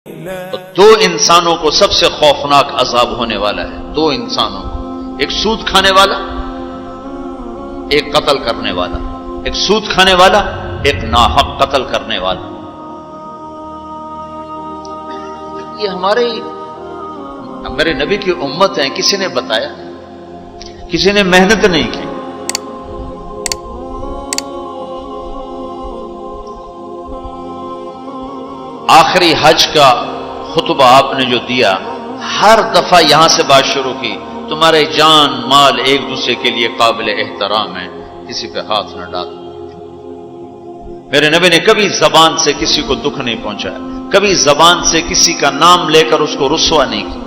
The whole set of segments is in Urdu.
تو دو انسانوں کو سب سے خوفناک عذاب ہونے والا ہے، دو انسانوں کو، ایک سود کھانے والا، ایک قتل کرنے والا، ایک سود کھانے والا، ایک ناحق قتل کرنے والا۔ یہ ہمارے نبی کی امت ہیں، کسی نے بتایا، کسی نے محنت نہیں کی۔ آخری حج کا خطبہ آپ نے جو دیا، ہر دفعہ یہاں سے بات شروع کی، تمہارے جان مال ایک دوسرے کے لیے قابل احترام ہے، کسی پہ ہاتھ نہ ڈالو۔ میرے نبی نے کبھی زبان سے کسی کو دکھ نہیں پہنچایا، کبھی زبان سے کسی کا نام لے کر اس کو رسوا نہیں کیا۔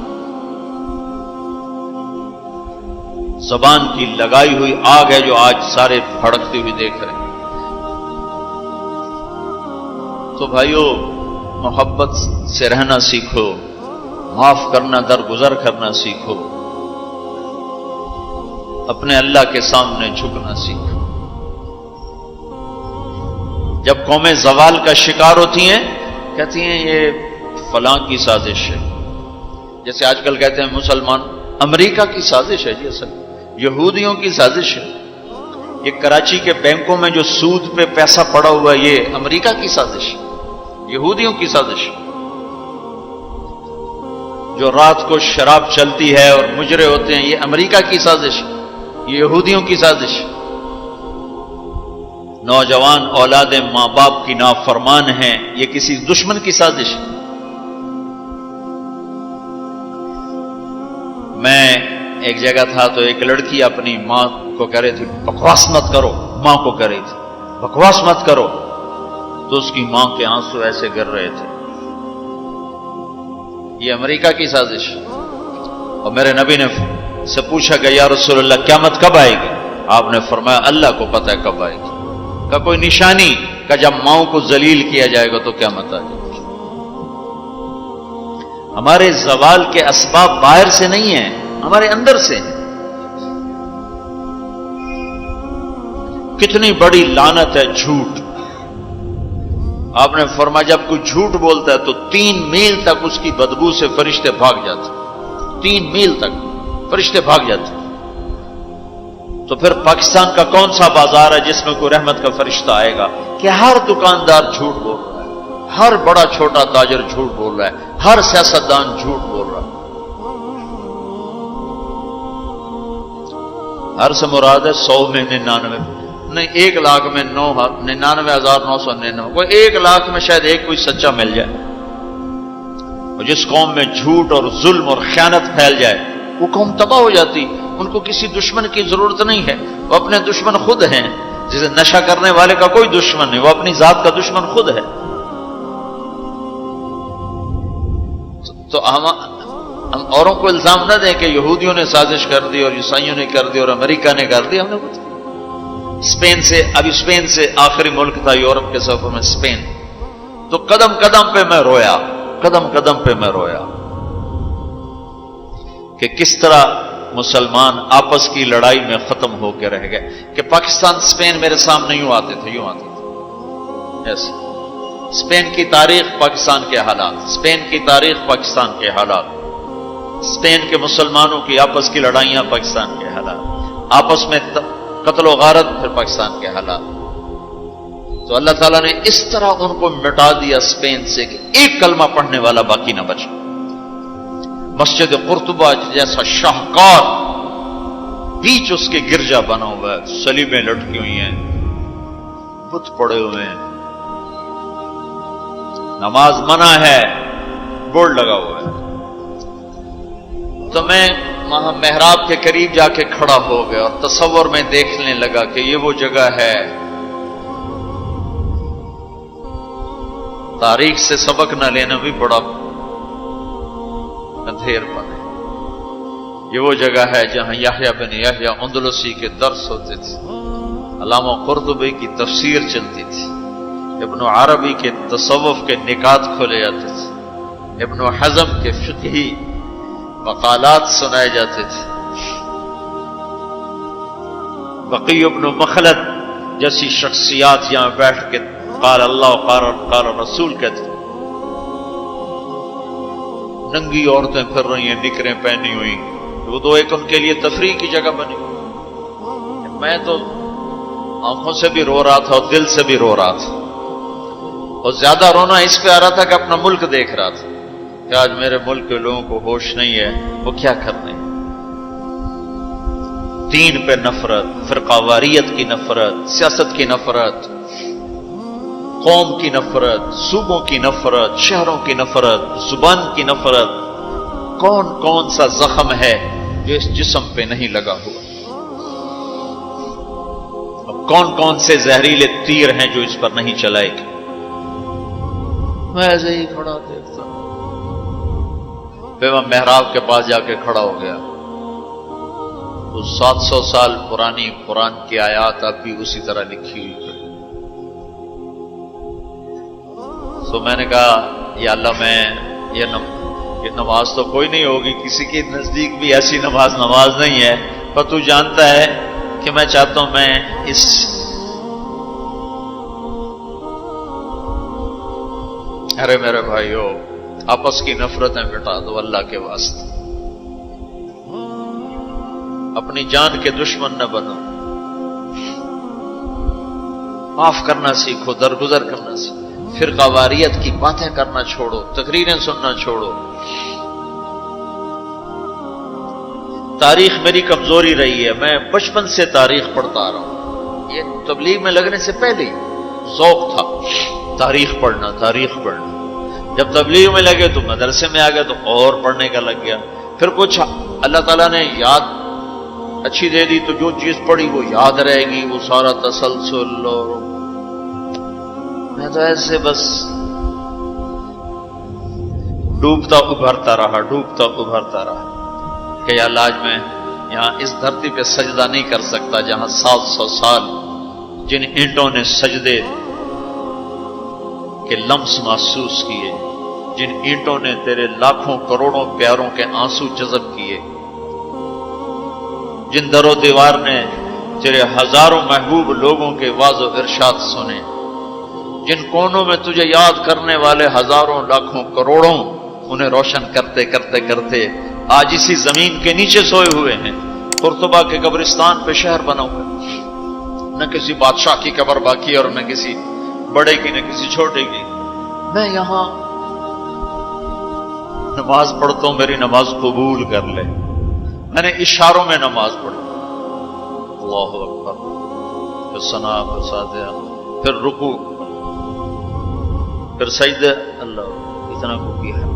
زبان کی لگائی ہوئی آگ ہے جو آج سارے بھڑکتے ہوئے دیکھ رہے ہیں۔ تو بھائیو، محبت سے رہنا سیکھو، معاف کرنا، درگزر کرنا سیکھو، اپنے اللہ کے سامنے جھکنا سیکھو۔ جب قومیں زوال کا شکار ہوتی ہیں، کہتی ہیں یہ فلاں کی سازش ہے، جیسے آج کل کہتے ہیں مسلمان، امریکہ کی سازش ہے جی، اصل یہودیوں کی سازش ہے۔ یہ کراچی کے بینکوں میں جو سود پہ پیسہ پڑا ہوا ہے، یہ امریکہ کی سازش ہے، یہودیوں کی سازش۔ جو رات کو شراب چلتی ہے اور مجرے ہوتے ہیں، یہ امریکہ کی سازش، یہ یہودیوں کی سازش۔ نوجوان اولاد ماں باپ کی نافرمان ہیں، یہ کسی دشمن کی سازش۔ میں ایک جگہ تھا تو ایک لڑکی اپنی ماں کو کہہ رہی تھی بکواس مت کرو، ماں کو کہہ رہی تھی بکواس مت کرو، تو اس کی ماں کے آنسو ایسے گر رہے تھے۔ یہ امریکہ کی سازش۔ اور میرے نبی نے سے پوچھا کہ یا رسول اللہ قیامت کب آئے گی؟ آپ نے فرمایا اللہ کو پتہ ہے کب آئے گی۔ کا کوئی نشانی کہ جب ماؤں کو ذلیل کیا جائے گا تو قیامت آ جائے گی۔ ہمارے زوال کے اسباب باہر سے نہیں ہیں، ہمارے اندر سے ہیں۔ کتنی بڑی لعنت ہے جھوٹ۔ آپ نے فرمایا جب کوئی جھوٹ بولتا ہے تو 3 میل تک اس کی بدبو سے فرشتے بھاگ جاتے، 3 میل تک فرشتے بھاگ جاتے۔ تو پھر پاکستان کا کون سا بازار ہے جس میں کوئی رحمت کا فرشتہ آئے گا؟ کہ ہر دکاندار جھوٹ بول رہا ہے، ہر بڑا چھوٹا تاجر جھوٹ بول رہا ہے، ہر سیاستدان جھوٹ بول رہا ہے۔ ہر سے مراد ہے 100 میں 99 نہیں، 1 لاکھ میں 99,999، کوئی 1 لاکھ میں شاید ایک کوئی سچا مل جائے۔ اور جس قوم میں جھوٹ اور ظلم اور خیانت پھیل جائے وہ قوم تباہ ہو جاتی۔ ان کو کسی دشمن کی ضرورت نہیں ہے، وہ اپنے دشمن خود ہیں۔ جسے نشہ کرنے والے کا کوئی دشمن نہیں، وہ اپنی ذات کا دشمن خود ہے۔ تو ہم اوروں کو الزام نہ دیں کہ یہودیوں نے سازش کر دی اور عیسائیوں نے کر دی اور امریکہ نے کر دی۔ ہم نے کچھ اسپین سے آخری ملک تھا یورپ کے سفر میں، اسپین، تو قدم قدم پہ میں رویا، قدم قدم پہ میں رویا کہ کس طرح مسلمان آپس کی لڑائی میں ختم ہو کے رہ گئے۔ کہ پاکستان اسپین میرے سامنے یوں آتے تھے، یوں آتے تھے، یس، اسپین کی تاریخ پاکستان کے حالات، اسپین کی تاریخ پاکستان کے حالات، اسپین کے مسلمانوں کی آپس کی لڑائیاں پاکستان کے حالات، آپس میں قتل و غارت پھر پاکستان کے حالات۔ تو اللہ تعالیٰ نے اس طرح ان کو مٹا دیا اسپین سے کہ ایک کلمہ پڑھنے والا باقی نہ بچا۔ مسجد قرطبہ جیسا شاہکار بیچ اس کے گرجا بنا ہوا ہے، صلیبیں لٹکی ہوئی ہیں، بت پڑے ہوئے ہیں، نماز منع ہے، بورڈ لگا ہوا ہے۔ تو میں وہاں محراب کے قریب جا کے کھڑا ہو گیا اور تصور میں دیکھنے لگا کہ یہ وہ جگہ ہے تاریخ سے سبق نہ لینا بھی بڑا اندھیر پن ہے۔ یہ وہ جگہ ہے جہاں یحییٰ بن یحییٰ اندلسی کے درس ہوتے تھے، علامہ قرطبی کی تفسیر چلتی تھی، ابن عربی کے تصوف کے نکات کھولے جاتے تھے، ابن حزم کے فقہی مقالات سنائے جاتے تھے، بقی ابن مخلد جیسی شخصیات یہاں بیٹھ کے قال اللہ قال رسول کہتے، ننگی عورتیں پھر رہی ہیں نکریں پہنی ہوئی، وہ تو ایک ان کے لیے تفریح کی جگہ بنی. میں تو آنکھوں سے بھی رو رہا تھا اور دل سے بھی رو رہا تھا، اور زیادہ رونا اس پہ آ رہا تھا کہ اپنا ملک دیکھ رہا تھا کہ آج میرے ملک کے لوگوں کو ہوش نہیں ہے وہ کیا کرنے. دین پہ نفرت، فرقہ واریت کی نفرت، سیاست کی نفرت، قوم کی نفرت، صوبوں کی نفرت، شہروں کی نفرت، زبان کی نفرت. کون کون سا زخم ہے جو اس جسم پہ نہیں لگا ہوا؟ اب کون کون سے زہریلے تیر ہیں جو اس پر نہیں چلائے گے؟ میں ایسے ہی کھڑا دیکھتا، پھر میں محراب کے پاس جا کے کھڑا ہو گیا. تو 700 سال پرانی قرآن کی آیات اب بھی اسی طرح لکھی ہوئی ہے. تو میں نے کہا یا اللہ، میں یہ نماز تو کوئی نہیں ہوگی، کسی کے نزدیک بھی ایسی نماز نہیں ہے، پر تو جانتا ہے کہ میں چاہتا ہوں میں اس ارے میرے بھائیو، آپس کی نفرتیں مٹا دو اللہ کے واسطے. اپنی جان کے دشمن نہ بنو، معاف کرنا سیکھو، درگزر کرنا سیکھو، فرقہ واریت کی باتیں کرنا چھوڑو، تقریریں سننا چھوڑو. تاریخ میری کمزوری رہی ہے، میں بچپن سے تاریخ پڑھتا آ رہا ہوں. یہ تبلیغ میں لگنے سے پہلے ہی ذوق تھا تاریخ پڑھنا. جب تبلیغ میں لگے تو مدرسے میں آ گئے تو اور پڑھنے کا لگ گیا. پھر کچھ اللہ تعالیٰ نے یاد اچھی دے دی تو جو چیز پڑھی وہ یاد رہے گی، وہ سارا تسلسل. اور میں تو ایسے بس ڈوبتا ابھرتا رہا کہ یا اللہ، آج میں یہاں اس دھرتی پہ سجدہ نہیں کر سکتا جہاں 700 سال جن اینٹوں نے سجدے کے لمس محسوس کیے، جن اینٹوں نے تیرے لاکھوں کروڑوں پیاروں کے آنسو جذب کیے، جن در و دیوار نے تیرے ہزاروں محبوب لوگوں کے واز و ارشاد سنے، جن کونوں میں تجھے یاد کرنے والے ہزاروں لاکھوں کروڑوں انہیں روشن کرتے آج اسی زمین کے نیچے سوئے ہوئے ہیں. قرطبہ کے قبرستان پہ شہر بنا ہوا، نہ کسی بادشاہ کی قبر باقی اور نہ کسی بڑے کی نہ کسی چھوٹے کی. میں یہاں نماز پڑھتا ہوں، میری نماز قبول کر لے. میں نے اشاروں میں نماز پڑھی، اللہ اکبر، پھر ثنا، پھر سجدہ، پھر رکوع، پھر سجدہ. اللہ اتنا کو کیا ہے،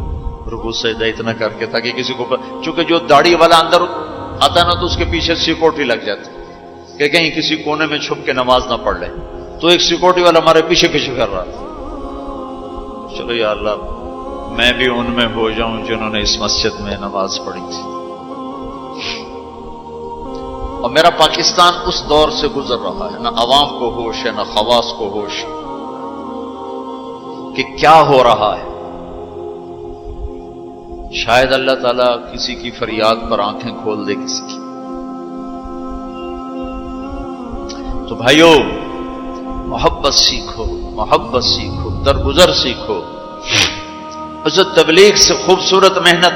رکوع سجدہ اتنا کر کے تاکہ کسی کو چونکہ جو داڑھی والا اندر آتا نا تو اس کے پیچھے سیکورٹی لگ جاتی کہ کہیں کسی کونے میں چھپ کے نماز نہ پڑھ لے. تو ایک سیکورٹی والا ہمارے پیچھے کر رہا تھا. چلو یا اللہ، میں بھی ان میں ہو جاؤں جنہوں نے اس مسجد میں نماز پڑھی تھی. اور میرا پاکستان اس دور سے گزر رہا ہے، نہ عوام کو ہوش ہے نہ خواص کو ہوش کہ کیا ہو رہا ہے. شاید اللہ تعالیٰ کسی کی فریاد پر آنکھیں کھول دے کسی کی. تو بھائیو، محبت سیکھو، درگزر سیکھو. اس تبلیغ سے خوبصورت محنت،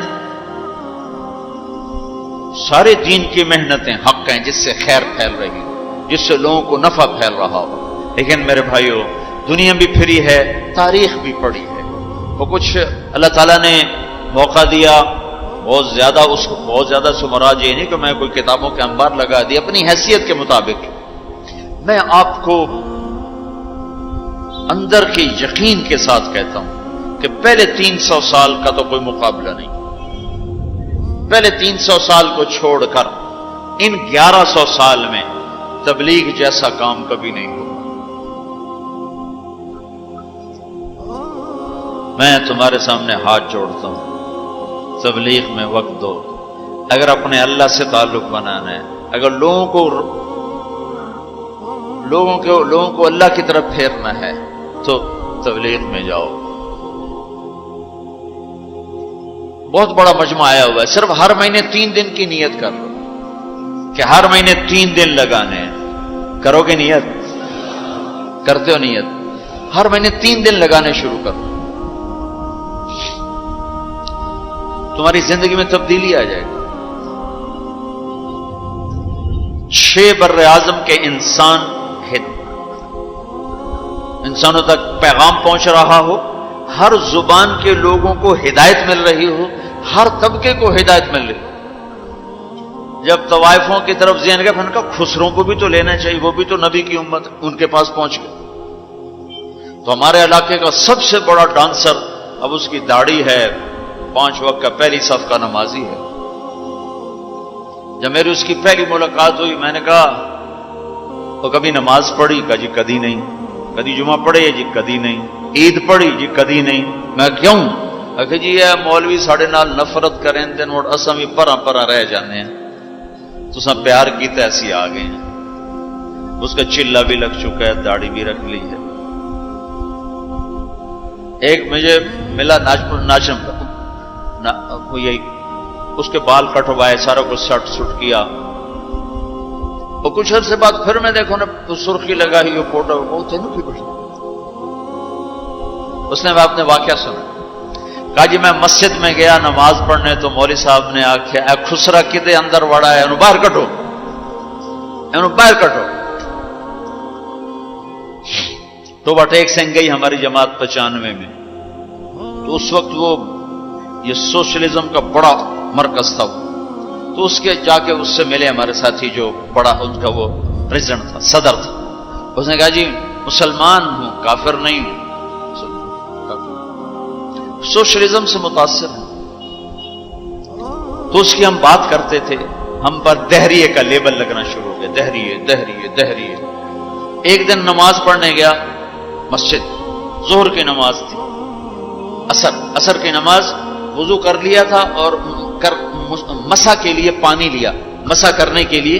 سارے دین کی محنتیں حق ہیں جس سے خیر پھیل رہی ہو، جس سے لوگوں کو نفع پھیل رہا ہو. لیکن میرے بھائیو، دنیا بھی پھری ہے، تاریخ بھی پڑھی ہے. وہ کچھ اللہ تعالیٰ نے موقع دیا، بہت زیادہ سے مراد یہ نہیں کہ میں کوئی کتابوں کے انبار لگا دی. اپنی حیثیت کے مطابق میں آپ کو اندر کے یقین کے ساتھ کہتا ہوں کہ پہلے 300 سال کا تو کوئی مقابلہ نہیں. پہلے 300 سال کو چھوڑ کر ان 1100 سال میں تبلیغ جیسا کام کبھی نہیں ہوا. میں تمہارے سامنے ہاتھ جوڑتا ہوں، تبلیغ میں وقت دو. اگر اپنے اللہ سے تعلق بنانا ہے، اگر لوگوں کو اللہ کی طرف پھیرنا ہے تو تبلیغ میں جاؤ. بہت بڑا مجمع آیا ہوا ہے، صرف ہر مہینے 3 دن کی نیت کر لو کہ ہر مہینے 3 دن لگانے ہیں. کرو گے نیت؟ کرتے ہو نیت؟ ہر مہینے 3 دن لگانے شروع کرو. تمہاری زندگی میں تبدیلی آ جائے گی. 6 بر اعظم کے انسانوں تک پیغام پہنچ رہا ہو، ہر زبان کے لوگوں کو ہدایت مل رہی ہو، ہر طبقے کو ہدایت مل رہی ہو. جب طوائفوں کی طرف ذہن گئے، ان کا خسروں کو بھی تو لینا چاہیے، وہ بھی تو نبی کی امت، ان کے پاس پہنچ گئے. تو ہمارے علاقے کا سب سے بڑا ڈانسر اب اس کی داڑھی ہے، 5 وقت کا پہلی صف کا نمازی ہے. جب میری اس کی پہلی ملاقات ہوئی، میں نے کہا وہ کبھی نماز پڑھی؟ کہا جی کدی نہیں. کدی جمعہ پڑھے؟ جی کدی نہیں. عید پڑھی؟ جی کدی نہیں. میں کیوں؟ کہ جی یہ مولوی ساڑھے نال نفرت کریں دن اور اساں بھی پرا پرا رہ جانے ہیں، تو سب پیار کی ایسی آ گئے ہیں. اس کا چلا بھی لگ چکا ہے، داڑھی بھی رکھ لی ہے. ایک مجھے ملا ناچن یہی اس کے بال کٹوائے، سارا کچھ سٹ سٹ کیا. اور کچھ عرصے بعد پھر میں دیکھو نا سرخی لگا ہی وہ فوٹو اس نے اپنے واقعہ سنا. کہا جی میں مسجد میں گیا نماز پڑھنے، تو مولوی صاحب نے آخیا اے خسرا کدے اندر وڑا ہے، انہوں باہر کٹو، انہوں باہر کٹو. تو ٹیک سنگھ گئی ہماری جماعت 95 میں. تو اس وقت وہ یہ سوشلزم کا بڑا مرکز تھا. تو اس کے جا کے اس سے ملے ہمارے ساتھی، جو بڑا ان کا وہ پریزیڈنٹ تھا، صدر تھا. اس نے کہا جی مسلمان ہوں، کافر نہیں ہوں، سوشلزم سے متاثر ہیں. تو اس کی ہم بات کرتے تھے، ہم پر دہریے کا لیبل لگنا شروع ہو گیا، دہریے دہریے دہریے. ایک دن نماز پڑھنے گیا مسجد، ظہر کی نماز تھی، عصر کی نماز، وضو کر لیا تھا اور مسا کے لیے پانی لیا، مسا کرنے کے لیے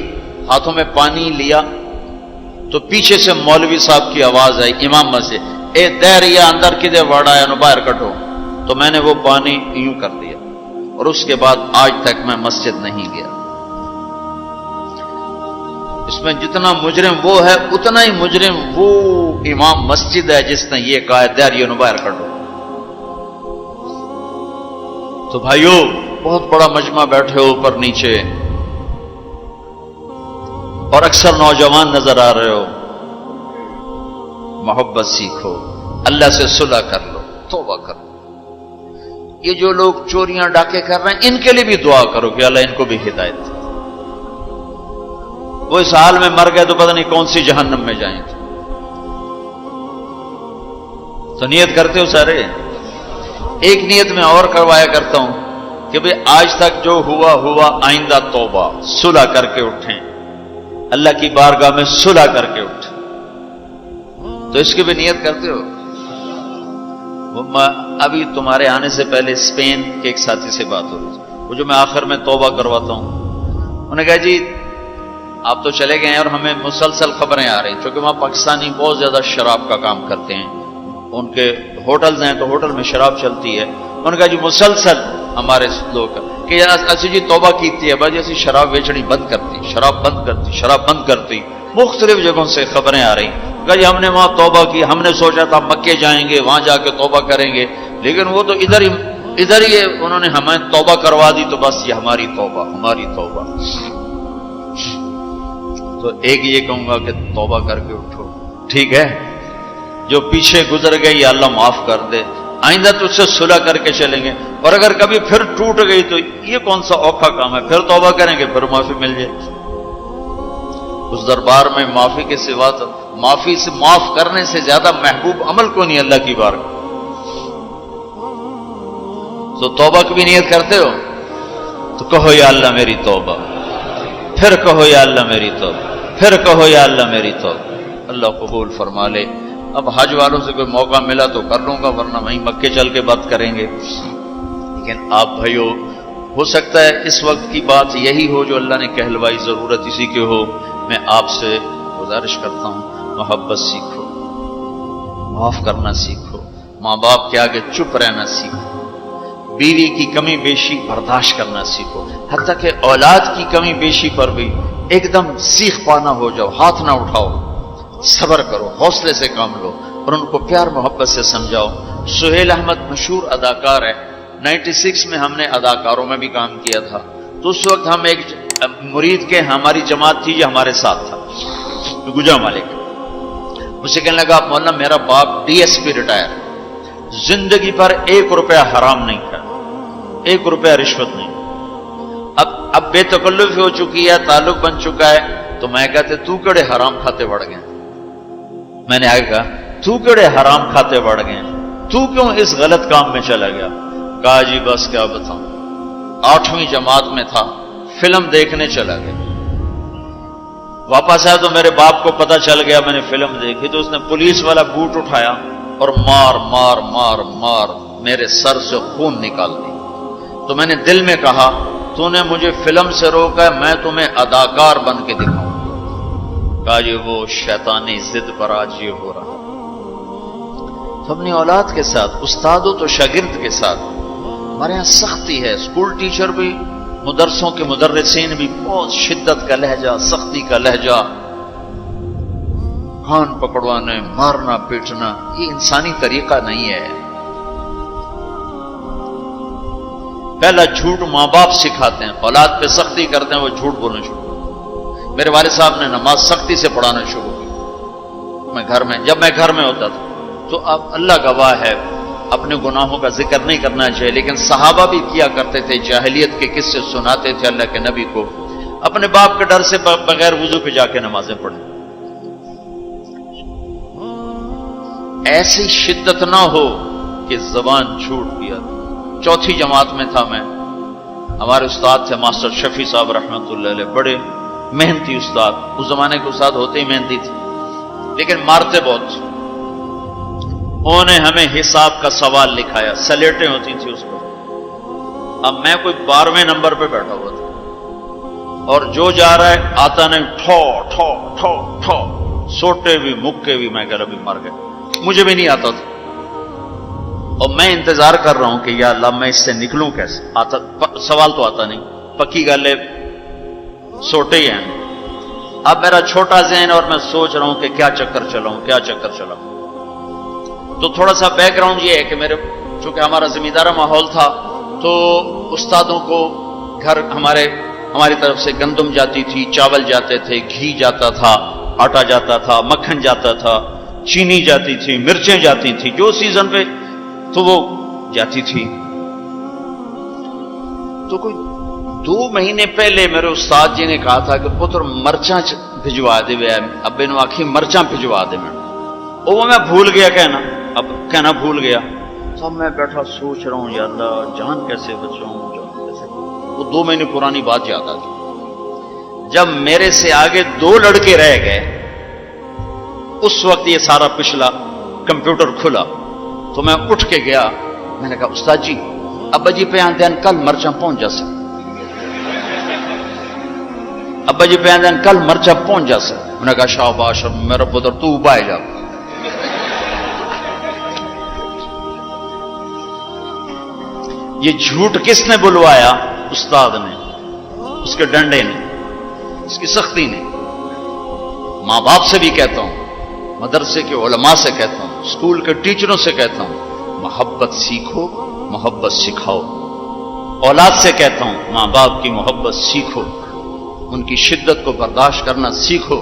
ہاتھوں میں پانی لیا. تو پیچھے سے مولوی صاحب کی آواز آئی امام مسجد، اے دہریا اندر کدے وڑا ہے، باہر کٹو. تو میں نے وہ پانی یوں کر دیا، اور اس کے بعد آج تک میں مسجد نہیں گیا. اس میں جتنا مجرم وہ ہے، اتنا ہی مجرم وہ امام مسجد ہے جس نے یہ کہا ہے دہریا باہر کٹو. تو بھائیو بہت بڑا مجمع بیٹھے ہو اوپر نیچے، اور اکثر نوجوان نظر آ رہے ہو. محبت سیکھو، اللہ سے صلح کر لو، توبہ کر لو. یہ جو لوگ چوریاں ڈاکے کر رہے ہیں، ان کے لیے بھی دعا کرو کہ اللہ ان کو بھی ہدایت دے. وہ اس حال میں مر گئے تو پتہ نہیں کون سی جہنم میں جائیں گے. تو نیت کرتے ہو سارے؟ ایک نیت میں اور کروایا کرتا ہوں کہ بھئی آج تک جو ہوا ہوا، آئندہ توبہ، صلح کر کے اٹھیں، اللہ کی بارگاہ میں صلح کر کے اٹھیں. تو اس کی بھی نیت کرتے ہو؟ ابھی تمہارے آنے سے پہلے اسپین کے ایک ساتھی سے بات ہو رہی تھی، وہ جو میں آخر میں توبہ کرواتا ہوں، انہوں نے کہا جی آپ تو چلے گئے ہیں اور ہمیں مسلسل خبریں آ رہی ہیں، چونکہ وہاں پاکستانی بہت زیادہ شراب کا کام کرتے ہیں، ان کے ہوٹلز ہیں تو ہوٹل میں شراب چلتی ہے. انہوں نے کہا جی مسلسل ہمارے لوگ کہ اسی جی توبہ کیتی ہے بھائی، اسی شراب بیچنی بند کرتی، شراب بند کرتی، شراب بند کرتی. مختلف جگہوں سے خبریں آ رہی ہیں. کہا جی ہم نے وہاں توبہ کی، ہم نے سوچا تھا مکے جائیں گے، وہاں جا کے توبہ کریں گے، لیکن وہ تو ادھر ہی انہوں نے ہمیں توبہ کروا دی. تو بس یہ ہماری توبہ، ہماری توبہ. تو ایک یہ کہوں گا کہ توبہ کر کے اٹھو، ٹھیک ہے؟ جو پیچھے گزر گئی یا اللہ معاف کر دے، آئندہ تجھ سے صلح کر کے چلیں گے. اور اگر کبھی پھر ٹوٹ گئی تو یہ کون سا اوکھا کام ہے، پھر توبہ کریں گے، پھر معافی مل جائے گی. اس دربار میں معافی کے سوا تو معافی سے معاف کرنے سے زیادہ محبوب عمل کو نہیں اللہ کی بارگاہ. تو توبہ کی بھی نیت کرتے ہو تو کہو یا اللہ میری توبہ، پھر کہو یا اللہ میری توبہ، پھر کہو یا اللہ میری توبہ. اللہ قبول فرما لے. اب حج والوں سے کوئی موقع ملا تو کر لوں گا، ورنہ وہیں مکے چل کے بات کریں گے. لیکن آپ بھائیو، ہو سکتا ہے اس وقت کی بات یہی ہو جو اللہ نے کہلوائی، ضرورت اسی کی ہو. میں آپ سے گزارش کرتا ہوں محبت سیکھو، معاف کرنا سیکھو، ماں باپ کے آگے چپ رہنا سیکھو، بیوی کی کمی بیشی برداشت کرنا سیکھو، حتیٰ کہ اولاد کی کمی بیشی پر بھی ایک دم سیخ پانا ہو جاؤ، ہاتھ نہ اٹھاؤ، صبر کرو، حوصلے سے کام لو اور ان کو پیار محبت سے سمجھاؤ. سہیل احمد مشہور اداکار ہے، 96 میں ہم نے اداکاروں میں بھی کام کیا تھا، تو اس وقت ہم ایک مرید کے ہماری جماعت تھی جو ہمارے ساتھ تھا، گجا مالک، مجھ سے کہنے لگا مولانا میرا باپ DSP ریٹائر، زندگی پر 1 روپیہ حرام نہیں کھایا، 1 روپیہ رشوت نہیں، اب بے تکلفی ہو چکی ہے، تعلق بن چکا ہے، تو میں کہتے تو کڑے حرام کھاتے بڑھ گئے، میں نے آگے کہا تو کڑے حرام کھاتے بڑھ گئے، تو کیوں اس غلط کام میں چلا گیا؟ کہا جی بس کیا بتاؤں، 8ویں جماعت میں تھا، فلم دیکھنے چلا گیا، واپس آیا تو میرے باپ کو پتا چل گیا میں نے فلم دیکھی، تو اس نے پولیس والا بوٹ اٹھایا اور مار مار مار مار میرے سر سے خون نکال دی، تو میں نے دل میں کہا تو نے مجھے فلم سے روکا ہے، میں تمہیں اداکار بن کے دکھاؤں۔ کہا جی وہ شیطانی ضد پر آج یہ ہو رہا، تو اپنی اولاد کے ساتھ، استادوں تو شاگرد کے ساتھ ہمارے یہاں سختی ہے، اسکول ٹیچر بھی، مدرسوں کے مدرسین بھی بہت شدت کا لہجہ، سختی کا لہجہ، کان پکڑوانے، مارنا پیٹنا، یہ انسانی طریقہ نہیں ہے۔ پہلا جھوٹ ماں باپ سکھاتے ہیں، اولاد پہ سختی کرتے ہیں، وہ جھوٹ بولنا شروع کرتے ہیں۔ میرے والد صاحب نے نماز سختی سے پڑھانا شروع کی، جب میں گھر میں ہوتا تھا، تو اب اللہ گواہ ہے اپنے گناہوں کا ذکر نہیں کرنا چاہیے، لیکن صحابہ بھی کیا کرتے تھے، جاہلیت کے قصے سناتے تھے اللہ کے نبی کو، اپنے باپ کے ڈر سے بغیر وضو پہ جا کے نمازیں پڑھیں۔ ایسی شدت نہ ہو کہ زبان چھوٹ گیا۔ 4تھی جماعت میں تھا میں، ہمارے استاد تھے ماسٹر شفیع صاحب رحمۃ اللہ علیہ، بڑے محنتی استاد، اس زمانے کے استاد ہوتے ہی محنتی تھے، لیکن مارتے بہت۔ انہوں نے ہمیں حساب کا سوال لکھایا، سلیٹیں ہوتی تھیں اس پر، اب میں کوئی 12ویں نمبر پہ بیٹھا ہوا تھا، اور جو جا رہا ہے آتا نہیں، ٹھو ٹھو ٹھو ٹھو، سوٹے بھی مکے بھی، میں کہہ رہا بھی مر گئے، مجھے بھی نہیں آتا تھا، اور میں انتظار کر رہا ہوں کہ یا اللہ میں اس سے نکلوں کیسے، سوال تو آتا نہیں، پکی گالے سوٹے ہی ہیں۔ اب میرا چھوٹا ذہن اور میں سوچ رہا ہوں کہ کیا چکر چلاؤں، کیا چکر چلاؤں۔ تو تھوڑا سا بیک گراؤنڈ یہ ہے کہ چونکہ ہمارا زمیندارہ ماحول تھا، تو استادوں کو گھر ہماری طرف سے گندم جاتی تھی، چاول جاتے تھے، گھی جاتا تھا، آٹا جاتا تھا، مکھن جاتا تھا، چینی جاتی تھی، مرچیں جاتی تھی، جو سیزن پہ تو وہ جاتی تھی۔ تو کوئی 2 مہینے پہلے میرے استاد جی نے کہا تھا کہ پتر مرچاں بھجوا دے، ابے نو آخی مرچاں بھجوا دے، وہ میں بھول گیا کہنا بھول گیا۔ سب میں بیٹھا سوچ رہا ہوں یا اللہ جان کیسے بچاؤں، وہ 2 مہینے پرانی بات یاد آ گئی۔ جب میرے سے آگے 2 لڑکے رہ گئے، اس وقت یہ سارا پچھلا کمپیوٹر کھلا، تو میں اٹھ کے گیا، میں نے کہا استاد جی ابا جی پہ آندے کل مرچاں پہنچ جا سکتے، ابا جی پہ آندے کل مرچاں پہنچ جا سکتے۔ میں نے کہا شاباش میرا پتر تو بائے جا۔ یہ جھوٹ کس نے بلوایا؟ استاد نے، اس کے ڈنڈے نے، اس کی سختی نے۔ ماں باپ سے بھی کہتا ہوں، مدرسے کے علماء سے کہتا ہوں، اسکول کے ٹیچروں سے کہتا ہوں، محبت سیکھو، محبت سکھاؤ۔ اولاد سے کہتا ہوں ماں باپ کی محبت سیکھو، ان کی شدت کو برداشت کرنا سیکھو۔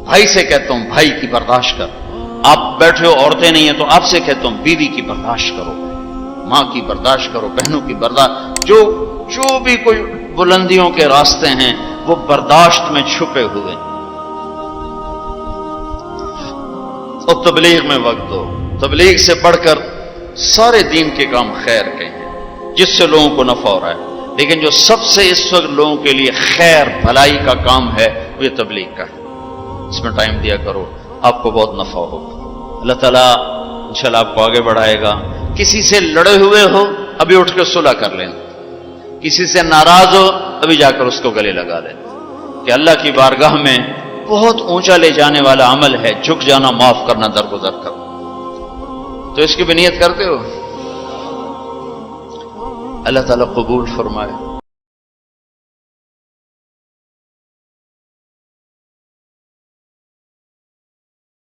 بھائی سے کہتا ہوں بھائی کی برداشت کر، آپ بیٹھے ہو عورتیں نہیں ہیں تو آپ سے کہتا ہوں بیوی کی برداشت کرو، ماں کی برداشت کرو، بہنوں کی برداشت، جو بھی کوئی بلندیوں کے راستے ہیں وہ برداشت میں چھپے ہوئے۔ اور تبلیغ میں وقت دو، تبلیغ سے بڑھ کر سارے دین کے کام خیر کے ہیں جس سے لوگوں کو نفع ہو رہا ہے، لیکن جو سب سے اس وقت لوگوں کے لیے خیر بھلائی کا کام ہے وہ یہ تبلیغ کا ہے۔ اس میں ٹائم دیا کرو، آپ کو بہت نفع ہوگا، اللہ تعالیٰ انشاءاللہ آپ کو آگے بڑھائے گا۔ کسی سے لڑے ہوئے ہو ابھی اٹھ کے صلح کر لیں، کسی سے ناراض ہو ابھی جا کر اس کو گلے لگا لیں، کہ اللہ کی بارگاہ میں بہت اونچا لے جانے والا عمل ہے جھک جانا، معاف کرنا، درگزر کرنا۔ تو اس کی بھی نیت کرتے ہو؟ اللہ تعالیٰ قبول فرمائے۔